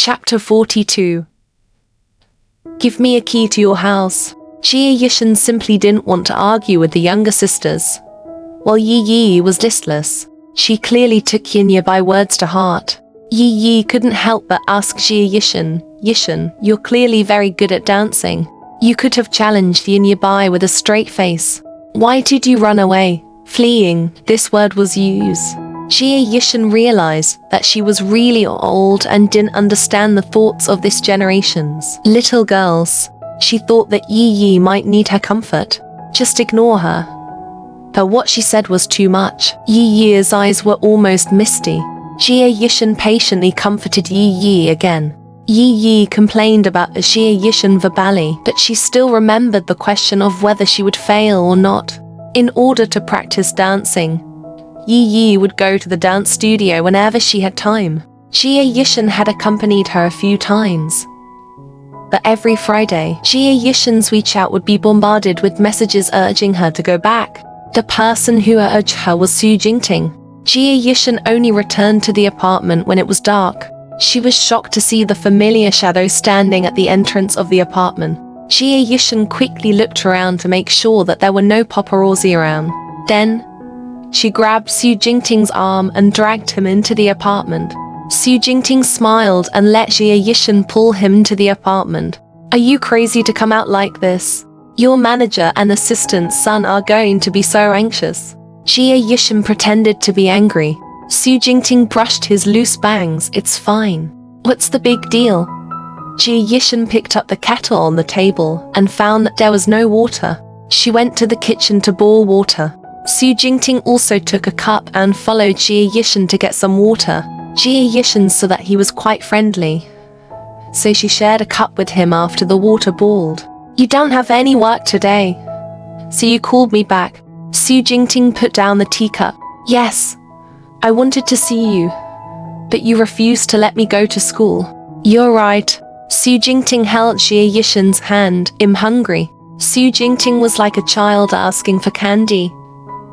Chapter 42. Give me a key to your house. Jia Yishan simply didn't want to argue with the younger sisters. While Yi Yi was listless, she clearly took Yinya words to heart. Yi Yi couldn't help but ask Jia Yishan, "Yishan, you're clearly very good at dancing. You could have challenged Yinya with a straight face. Why did you run away?" Fleeing, this word was used. Jia Yishan realized that she was really old and didn't understand the thoughts of this generation's little girls. She thought that Yi Yi might need her comfort. Just ignore her. But what she said was too much. Yi Yi's eyes were almost misty. Jia Yishan patiently comforted Yi Yi again. Yi Yi complained about Jia Yishan verbally, but she still remembered the question of whether she would fail or not. In order to practice dancing, Yi Yi would go to the dance studio whenever she had time. Jia Yishan had accompanied her a few times. But every Friday, Jia Yishan's WeChat would be bombarded with messages urging her to go back. The person who urged her was Su Jingting. Jia Yishan only returned to the apartment when it was dark. She was shocked to see the familiar shadow standing at the entrance of the apartment. Jia Yishan quickly looked around to make sure that there were no paparazzi around. Then, she grabbed Su Jingting's arm and dragged him into the apartment. Su Jingting smiled and let Jia Yishan pull him into the apartment. "Are you crazy to come out like this? Your manager and assistant's son are going to be so anxious." Jia Yishan pretended to be angry. Su Jingting brushed his loose bangs. "It's fine. What's the big deal?" Jia Yishan picked up the kettle on the table and found that there was no water. She went to the kitchen to boil water. Su Jingting also took a cup and followed Jia Yishan to get some water. Jia Yishan saw that he was quite friendly, so she shared a cup with him after the water boiled. "You don't have any work today, so you called me back." Su Jingting put down the teacup. "Yes, I wanted to see you, but you refused to let me go to school." "You're right." Su Jingting held Jia Yishan's hand. "I'm hungry." Su Jingting was like a child asking for candy,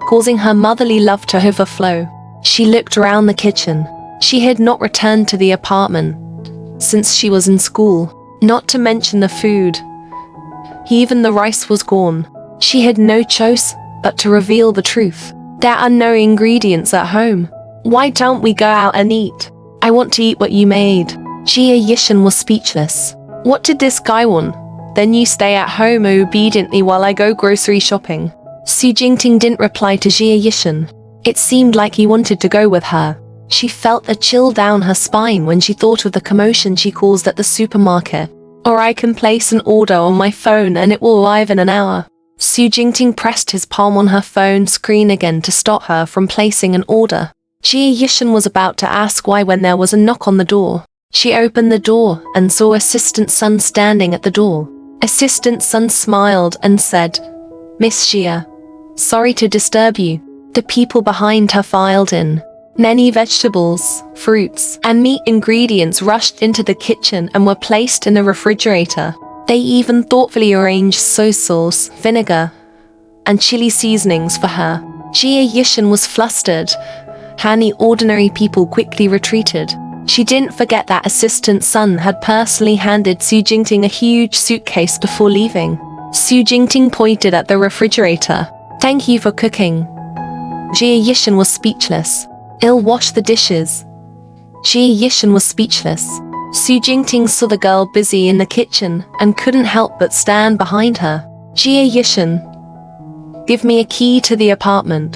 causing her motherly love to overflow. She looked around the kitchen. She had not returned to the apartment since she was in school, not to mention the food. Even the rice was gone. She had no choice but to reveal the truth. "There are no ingredients at home. Why don't we go out and eat? I want to eat what you made." Jia Yishan was speechless. What did this guy want? "Then you stay at home obediently while I go grocery shopping." Su Jingting didn't reply to Jia Yishan. It seemed like he wanted to go with her. She felt a chill down her spine when she thought of the commotion she caused at the supermarket. "Or I can place an order on my phone and it will arrive in an hour." Su Jingting pressed his palm on her phone screen again to stop her from placing an order. Jia Yishan was about to ask why when there was a knock on the door. She opened the door and saw Assistant Sun standing at the door. Assistant Sun smiled and said, "Miss Jia, sorry to disturb you." The people behind her filed in. Many vegetables, fruits, and meat ingredients rushed into the kitchen and were placed in the refrigerator. They even thoughtfully arranged soy sauce, vinegar, and chili seasonings for her. Jia Yishan was flustered. Many ordinary people quickly retreated. She didn't forget that Assistant Sun had personally handed Su Jingting a huge suitcase before leaving. Su Jingting pointed at the refrigerator. "Thank you for cooking." Jia Yishan was speechless. "I'll wash the dishes." Jia Yishan was speechless. Su Jingting saw the girl busy in the kitchen and couldn't help but stand behind her. "Jia Yishan, give me a key to the apartment."